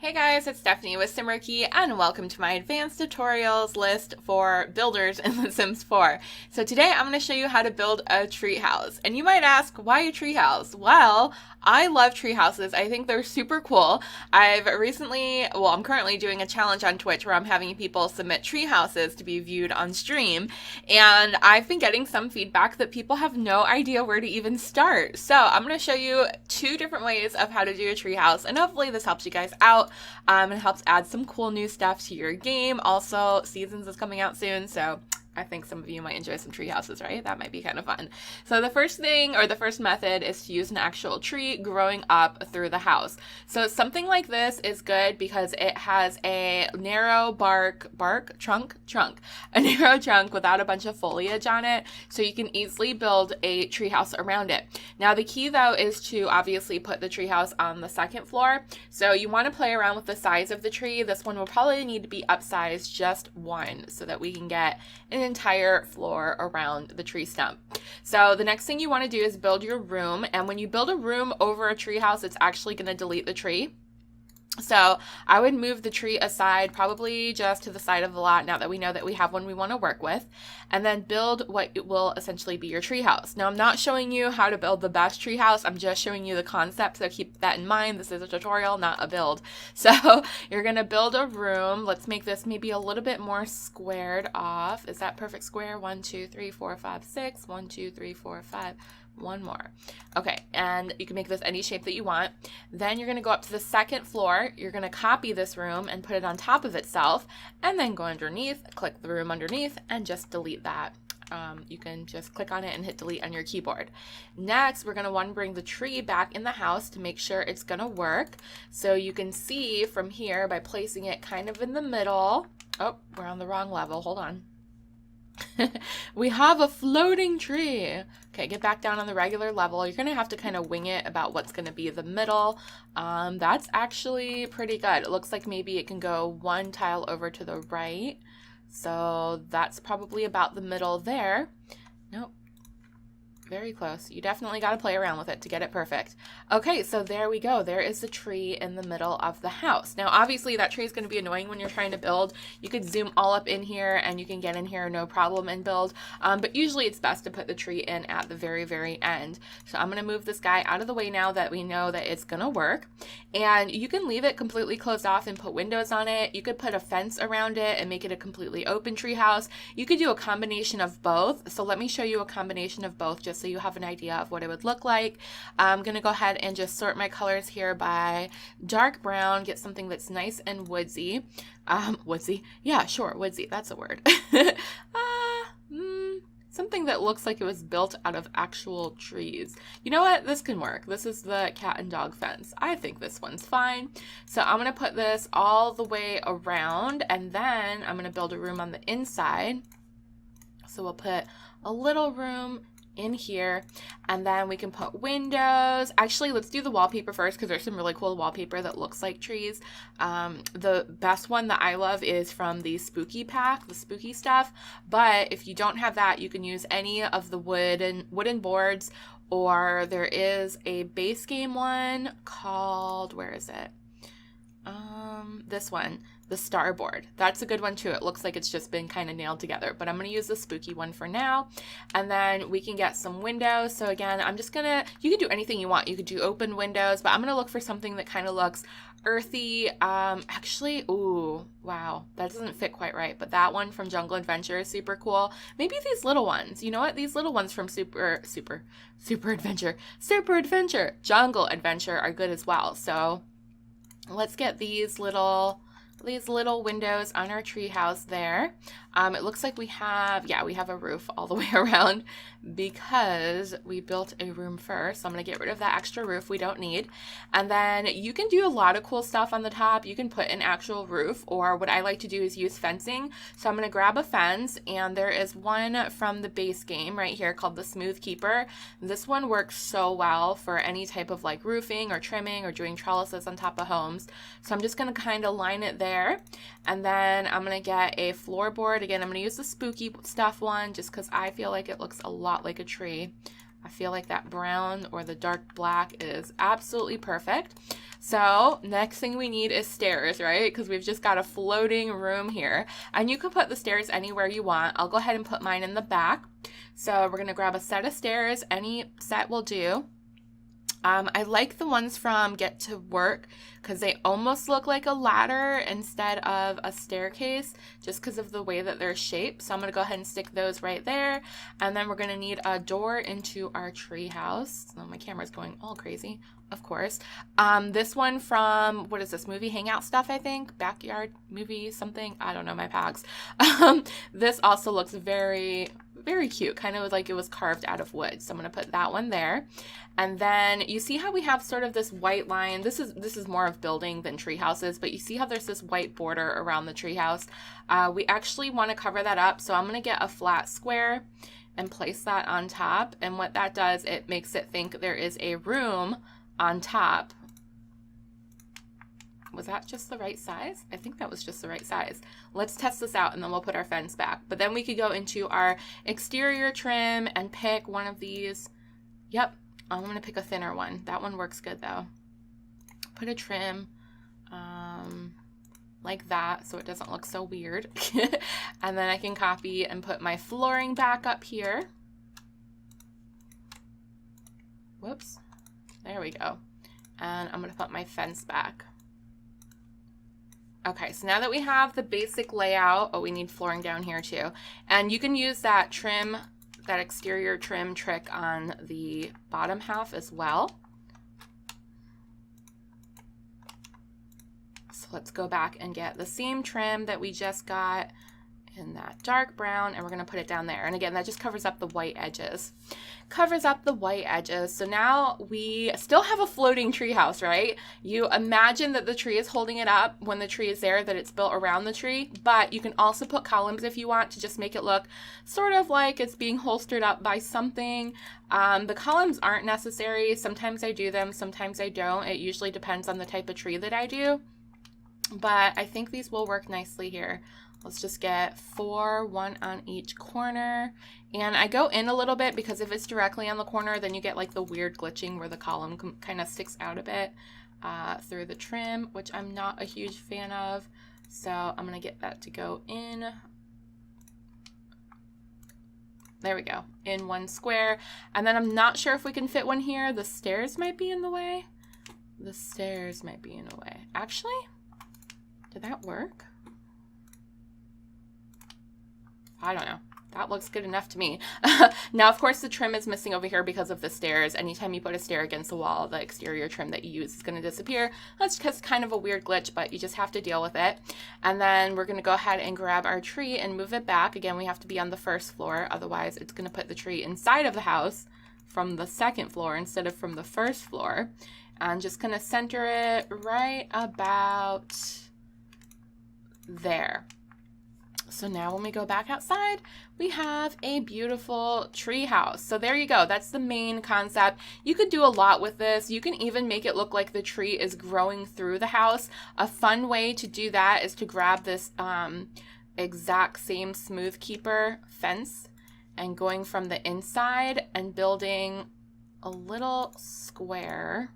Hey guys, it's Stephanie with Simarchy, and welcome to my advanced tutorials list for builders in The Sims 4. So today I'm going to show you how to build a treehouse. And you might ask, why a treehouse? Well, I love treehouses. I think they're super cool. I'm currently doing a challenge on Twitch where I'm having people submit treehouses to be viewed on stream. And I've been getting some feedback that people have no idea where to even start. So I'm going to show you two different ways of how to do a treehouse, and hopefully this helps you guys out. It helps add some cool new stuff to your game. Also, Seasons is coming out soon, so I think some of you might enjoy some tree houses, right? That might be kind of fun. So the first method is to use an actual tree growing up through the house. So something like this is good because it has a narrow trunk, a narrow trunk without a bunch of foliage on it. So you can easily build a tree house around it. Now the key though is to obviously put the tree house on the second floor. So you want to play around with the size of the tree. This one will probably need to be upsized just one so that we can get an entire floor around the tree stump. So the next thing you want to do is build your room, and when you build a room over a tree house, it's actually going to delete the tree. So I would move the tree aside, probably just to the side of the lot now that we know that we have one we want to work with, and then build what will essentially be your tree house. Now I'm not showing you how to build the best tree house, I'm just showing you the concept, so keep that in mind. This is a tutorial, not a build. So you're going to build a room. Let's make this maybe a little bit more squared off. Is that perfect square? 1, 2, 3, 4, 5, 6. 1, 2, 3, 4, 5. One more. Okay, and you can make this any shape that you want. Then you're going to go up to the second floor. You're going to copy this room and put it on top of itself, and then go underneath, click the room underneath, and just delete that. You can just click on it and hit delete on your keyboard. Next, we're going to want to bring the tree back in the house to make sure it's going to work. So you can see from here by placing it kind of in the middle. Oh, we're on the wrong level. Hold on. We have a floating tree. Okay, get back down on the regular level. You're going to have to kind of wing it about what's going to be the middle. That's actually pretty good. It looks like maybe it can go one tile over to the right. So that's probably about the middle there. Nope. Very close. You definitely got to play around with it to get it perfect. Okay, so there we go. There is the tree in the middle of the house. Now, obviously, that tree is going to be annoying when you're trying to build. You could zoom all up in here, and you can get in here no problem and build. But usually, it's best to put the tree in at the very, very end. So I'm going to move this guy out of the way now that we know that it's going to work. And you can leave it completely closed off and put windows on it. You could put a fence around it and make it a completely open tree house. You could do a combination of both. So let me show you a combination of both just so you have an idea of what it would look like. I'm going to go ahead and just sort my colors here by dark brown, get something that's nice and woodsy. Woodsy? Yeah, sure, woodsy. That's a word. Something that looks like it was built out of actual trees. You know what? This can work. This is the cat and dog fence. I think this one's fine. So I'm going to put this all the way around, and then I'm going to build a room on the inside. So we'll put a little room in here, and then we can put windows. Actually, let's do the wallpaper first because there's some really cool wallpaper that looks like trees. The best one that I love is from the spooky pack, the spooky stuff. But if you don't have that, you can use any of the wooden boards, or there is a base game one called, where is it? This one, the starboard. That's a good one too. It looks like it's just been kind of nailed together, but I'm going to use the spooky one for now. And then we can get some windows. So again, you can do anything you want. You could do open windows, but I'm going to look for something that kind of looks earthy. Actually, ooh, wow, that doesn't fit quite right, but that one from Jungle Adventure is super cool. Maybe these little ones, you know what? These little ones from Super Adventure, Jungle Adventure are good as well. So let's get these little windows on our tree house there. It looks like we have a roof all the way around because we built a room first. So I'm going to get rid of that extra roof we don't need. And then you can do a lot of cool stuff on the top. You can put an actual roof, or what I like to do is use fencing. So I'm going to grab a fence, and there is one from the base game right here called the Smooth Keeper. This one works so well for any type of like roofing or trimming or doing trellises on top of homes. So I'm just going to kind of line it there. And then I'm going to get a floorboard. Again, I'm going to use the spooky stuff one just because I feel like it looks a lot like a tree. I feel like that brown or the dark black is absolutely perfect. So next thing we need is stairs, right? Because we've just got a floating room here. And you can put the stairs anywhere you want. I'll go ahead and put mine in the back. So we're going to grab a set of stairs. Any set will do. I like the ones from Get to Work because they almost look like a ladder instead of a staircase just because of the way that they're shaped. So I'm going to go ahead and stick those right there. And then we're going to need a door into our tree house. So my camera's going all crazy, of course. This one from, what is this, movie hangout stuff, I think? Backyard movie something? I don't know my pags. This also looks very cute, kind of like it was carved out of wood. So I'm going to put that one there. And then you see how we have sort of this white line. This is more of building than tree houses, but you see how there's this white border around the tree house. We actually want to cover that up. So I'm going to get a flat square and place that on top. And what that does, it makes it think there is a room on top. Was that just the right size? I think that was just the right size. Let's test this out and then we'll put our fence back. But then we could go into our exterior trim and pick one of these. Yep, I'm going to pick a thinner one. That one works good though. Put a trim like that so it doesn't look so weird. And then I can copy and put my flooring back up here. Whoops. There we go. And I'm going to put my fence back. Okay, so now that we have the basic layout, oh, we need flooring down here too. And you can use that trim, that exterior trim trick on the bottom half as well. So let's go back and get the same trim that we just got in that dark brown, and we're going to put it down there. And again, that just covers up the white edges. Covers up the white edges. So now we still have a floating tree house, right? You imagine that the tree is holding it up when the tree is there, that it's built around the tree, but you can also put columns if you want to just make it look sort of like it's being holstered up by something. The columns aren't necessary. Sometimes I do them, sometimes I don't. It usually depends on the type of tree that I do, but I think these will work nicely here. Let's just get 4, 1 on each corner. And I go in a little bit because if it's directly on the corner, then you get like the weird glitching where the column kind of sticks out a bit through the trim, which I'm not a huge fan of. So I'm going to get that to go in. There we go, in one square. And then I'm not sure if we can fit one here. The stairs might be in the way. The stairs might be in the way. Actually, did that work? I don't know. That looks good enough to me. Now, of course, the trim is missing over here because of the stairs. Anytime you put a stair against the wall, the exterior trim that you use is going to disappear. That's just kind of a weird glitch, but you just have to deal with it. And then we're going to go ahead and grab our tree and move it back. Again, we have to be on the first floor. Otherwise, it's going to put the tree inside of the house from the second floor instead of from the first floor. I'm just going to center it right about there. So now when we go back outside, we have a beautiful tree house. So there you go. That's the main concept. You could do a lot with this. You can even make it look like the tree is growing through the house. A fun way to do that is to grab this exact same Smooth Keeper fence and going from the inside and building a little square.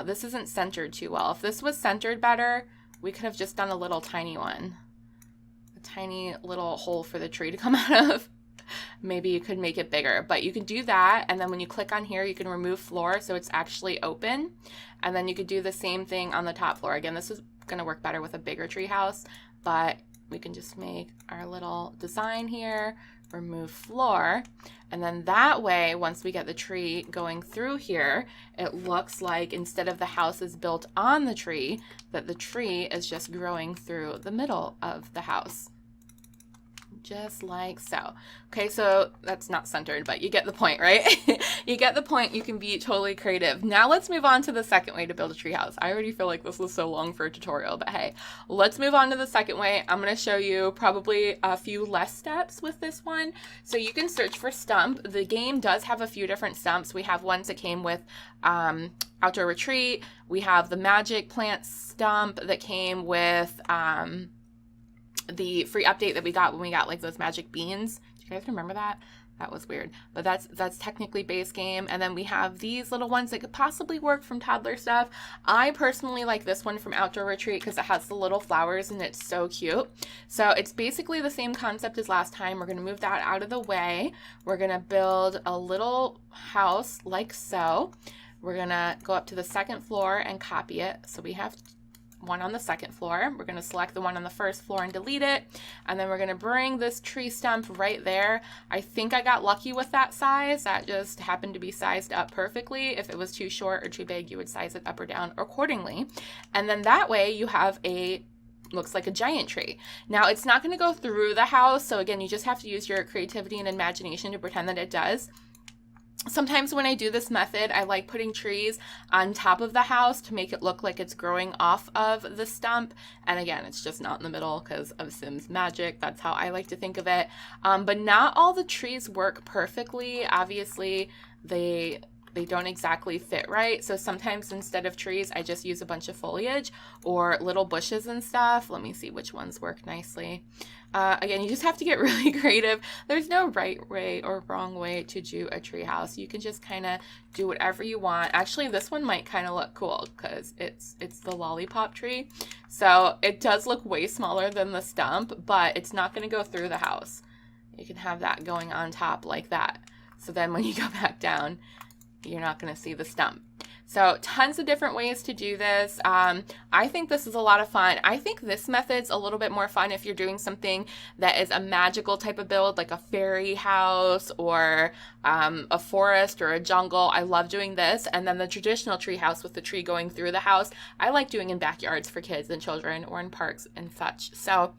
This isn't centered too well. If this was centered better, we could have just done a little tiny one. A tiny little hole for the tree to come out of. Maybe you could make it bigger, but you can do that. And then when you click on here, you can remove floor so it's actually open. And then you could do the same thing on the top floor. Again, this is going to work better with a bigger tree house, but we can just make our little design here, remove floor, and then that way, once we get the tree going through here, it looks like instead of the house is built on the tree, that the tree is just growing through the middle of the house. Just like so. Okay, so that's not centered, but you get the point, right? You get the point. You can be totally creative. Now let's move on to the second way to build a treehouse. I already feel like this was so long for a tutorial, but hey, let's move on to the second way. I'm going to show you probably a few less steps with this one. So you can search for stump. The game does have a few different stumps. We have ones that came with Outdoor Retreat. We have the Magic Plant stump that came with the free update that we got when we got like those magic beans. Do you guys remember that? That was weird, but that's technically base game. And then we have these little ones that could possibly work from toddler stuff. I personally like this one from Outdoor Retreat because it has the little flowers and it's so cute. So it's basically the same concept as last time. We're going to move that out of the way. We're going to build a little house like so. We're going to go up to the second floor and copy it. So we have one on the second floor. We're going to select the one on the first floor and delete it. And then we're going to bring this tree stump right there. I think I got lucky with that size. That just happened to be sized up perfectly. If it was too short or too big, you would size it up or down accordingly. And then that way you have looks like a giant tree. Now it's not going to go through the house. So again, you just have to use your creativity and imagination to pretend that it does. Sometimes when I do this method, I like putting trees on top of the house to make it look like it's growing off of the stump. And again, it's just not in the middle because of Sims magic. That's how I like to think of it. But not all the trees work perfectly. Obviously, they don't exactly fit right. So sometimes instead of trees, I just use a bunch of foliage or little bushes and stuff. Let me see which ones work nicely. Again, you just have to get really creative. There's no right way or wrong way to do a tree house. You can just kind of do whatever you want. Actually, this one might kind of look cool because it's the lollipop tree. So it does look way smaller than the stump, but it's not going to go through the house. You can have that going on top like that. So then when you go back down, you're not going to see the stump. So tons of different ways to do this. I think this is a lot of fun. I think this method's a little bit more fun if you're doing something that is a magical type of build, like a fairy house or a forest or a jungle. I love doing this. And then the traditional tree house with the tree going through the house, I like doing in backyards for kids and children or in parks and such. So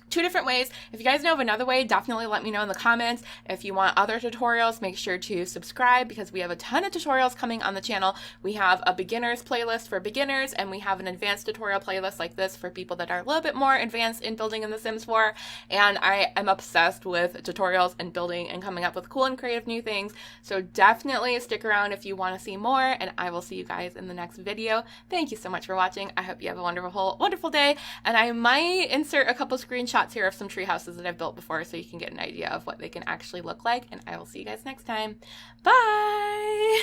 two different ways. If you guys know of another way, definitely let me know in the comments. If you want other tutorials, make sure to subscribe because we have a ton of tutorials coming on the channel. We have a beginners playlist for beginners, and we have an advanced tutorial playlist like this for people that are a little bit more advanced in building in The Sims 4. And I am obsessed with tutorials and building and coming up with cool and creative new things. So definitely stick around if you want to see more, and I will see you guys in the next video. Thank you so much for watching. I hope you have a wonderful day, and I might insert a couple screenshots here of some tree houses that I've built before so you can get an idea of what they can actually look like, and I will see you guys next time. Bye!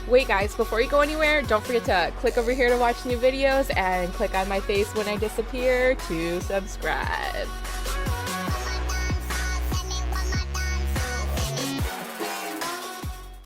Wait guys, before you go anywhere, don't forget to click over here to watch new videos and click on my face when I disappear to subscribe.